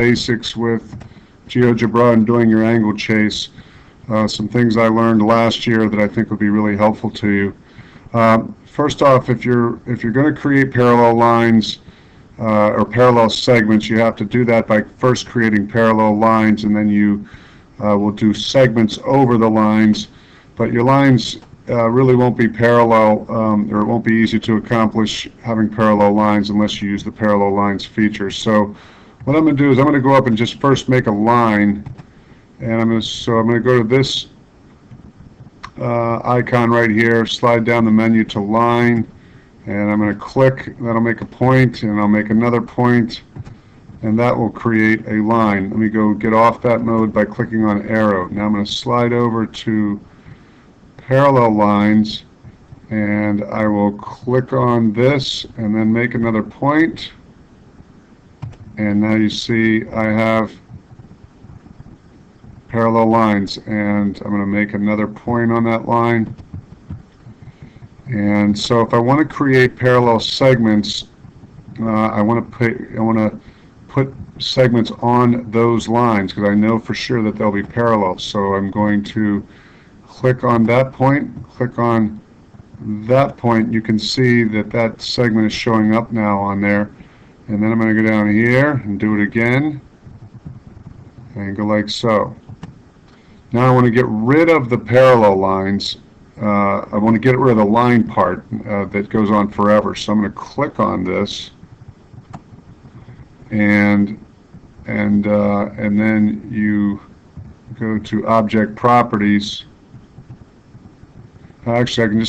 basics with geogebra and doing your angle chase. Some things I learned last year that I think would be really helpful to you. First off, if you're going to create parallel lines or parallel segments, you have to do that by first creating parallel lines, and then you will do segments over the lines. But your lines really won't be parallel, or it won't be easy to accomplish having parallel lines unless you use the parallel lines feature. So what I'm going to do is I'm going to go up and just first make a line, and I'm going to go to this icon right here, slide down the menu to line, and I'm going to click. That'll make a point, and I'll make another point, and that will create a line. Let me go get off that mode by clicking on arrow. Now I'm going to slide over to parallel lines, and I will click on this and then make another point. And now you see I have parallel lines, and I'm going to make another point on that line. And so if I want to create parallel segments, I want to put segments on those lines because I know for sure that they'll be parallel. So I'm going to click on that point, click on that point. You can see that that segment is showing up now on there. And then I'm going to go down here and do it again and go like so. Now I want to get rid of the parallel lines. I want to get rid of the line part that goes on forever. So I'm going to click on this, and then you go to Object Properties. Actually, I can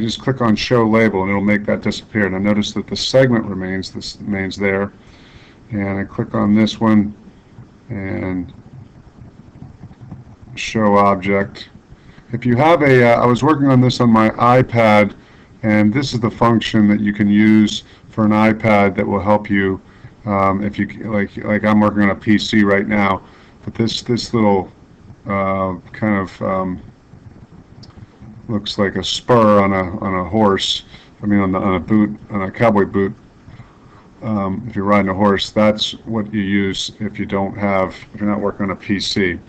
just click on Show Label, and it'll make that disappear. Now notice that the segment remains there, and I click on this one and Show Object. If you have I was working on this on my iPad, and this is the function that you can use for an iPad that will help you if you like I'm working on a PC right now, but this little kind of looks like a spur on a horse. I mean on a boot, on a cowboy boot. If you're riding a horse, that's what you use if you're not working on a PC.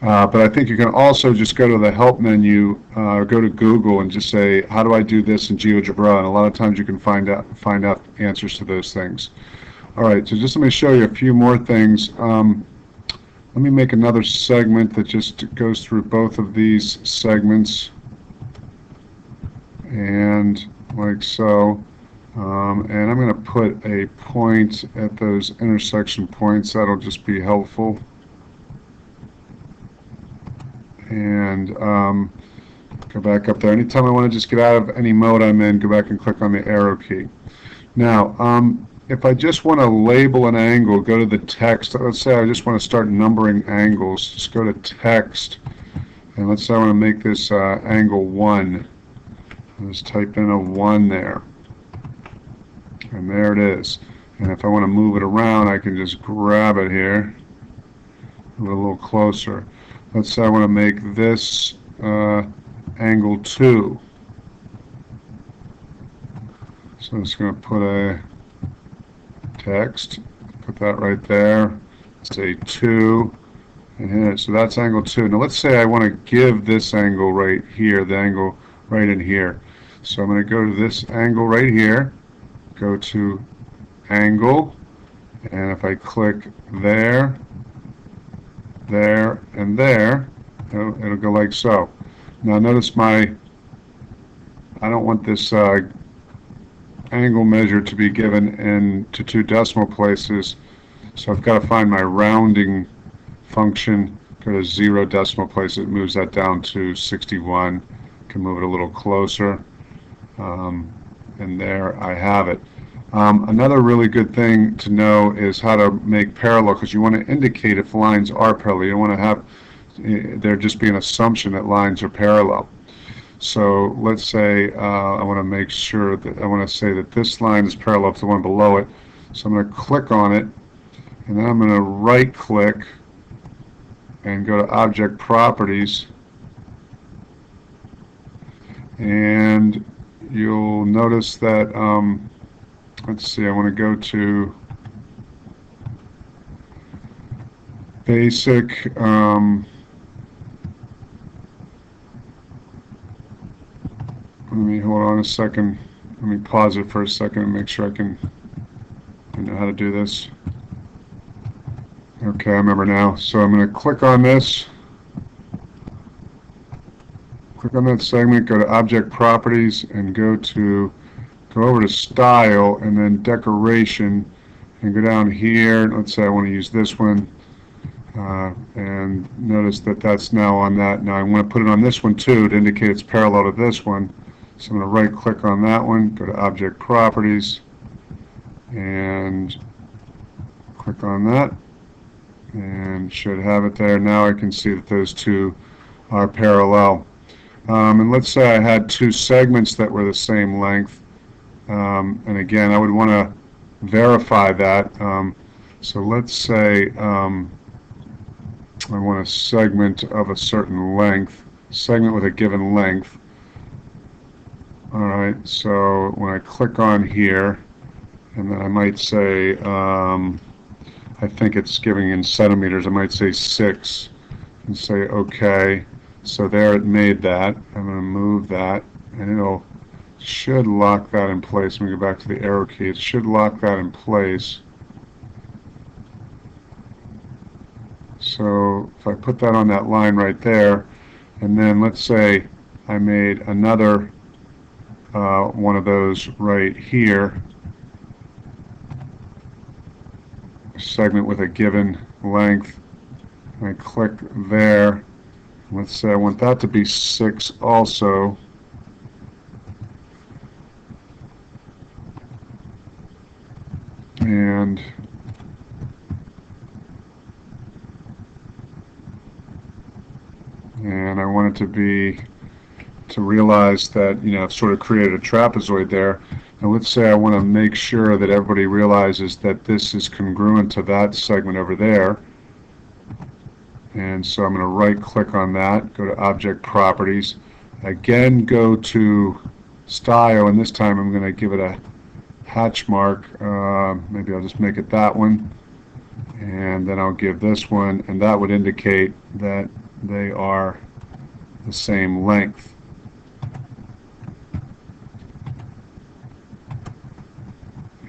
But I think you can also just go to the help menu, go to Google and just say, how do I do this in GeoGebra? And a lot of times you can find out answers to those things. All right, so just let me show you a few more things. Let me make another segment that just goes through both of these segments, and like so. And I'm going to put a point at those intersection points. That'll just be helpful. And go back up there. Anytime I want to just get out of any mode I'm in, go back and click on the arrow key. Now, if I just want to label an angle, go to the text. Let's say I just want to start numbering angles. Just go to text, and let's say I want to make this angle 1. Just type in a 1 there, and there it is. And if I want to move it around, I can just grab it here, move it a little closer. Let's say I want to make this angle 2. So I'm just going to put a text, put that right there, say 2, and hit it. So that's angle 2. Now let's say I want to give this angle right here, the angle right in here. So I'm going to go to this angle right here, go to Angle, and if I click there, there, and there, it'll go like so. Now notice I don't want this angle measure to be given into 2 decimal places, so I've got to find my rounding function, go to 0 decimal places, it moves that down to 61, can move it a little closer, and there I have it. Another really good thing to know is how to make parallel, because you want to indicate if lines are parallel. You don't want to have there just be an assumption that lines are parallel. So let's say I want to make sure that I want to say that this line is parallel to the one below it. So I'm going to click on it, and then I'm going to right click and go to Object Properties, and you'll notice that let's see, I want to go to basic. Let me hold on a second. Let me pause it for a second and make sure I know how to do this. Okay, I remember now. So I'm going to click on this. Click on that segment, go to Object Properties, and go over to Style, and then Decoration, and go down here. Let's say I want to use this one, and notice that that's now on that. Now I want to put it on this one too to indicate it's parallel to this one. So I'm going to right-click on that one, go to Object Properties, and click on that, and should have it there. Now I can see that those two are parallel. And let's say I had two segments that were the same length. And again, I would want to verify that. So let's say I want a segment of a certain length, segment with a given length. All right, so when I click on here, and then I might say, I think it's giving in centimeters, I might say 6, and say OK. So there it made that. I'm going to move that, and should lock that in place. Let me go back to the arrow key. It should lock that in place. So if I put that on that line right there, and then let's say I made another one of those right here, a segment with a given length, and I click there. Let's say I want that to be 6 also. And I want it to realize that, I've sort of created a trapezoid there. And let's say I want to make sure that everybody realizes that this is congruent to that segment over there. And so I'm going to right-click on that, go to Object Properties, again go to Style, and this time I'm going to give it a hatch mark. Maybe I'll just make it that one, and then I'll give this one, and that would indicate that they are the same length.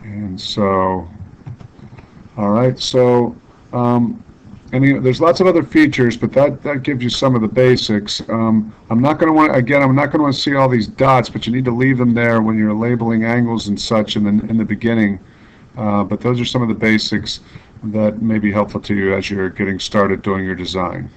And so, all right, so there's lots of other features, but that gives you some of the basics. I'm not going to want to see all these dots, but you need to leave them there when you're labeling angles and such in the beginning. But those are some of the basics that may be helpful to you as you're getting started doing your design.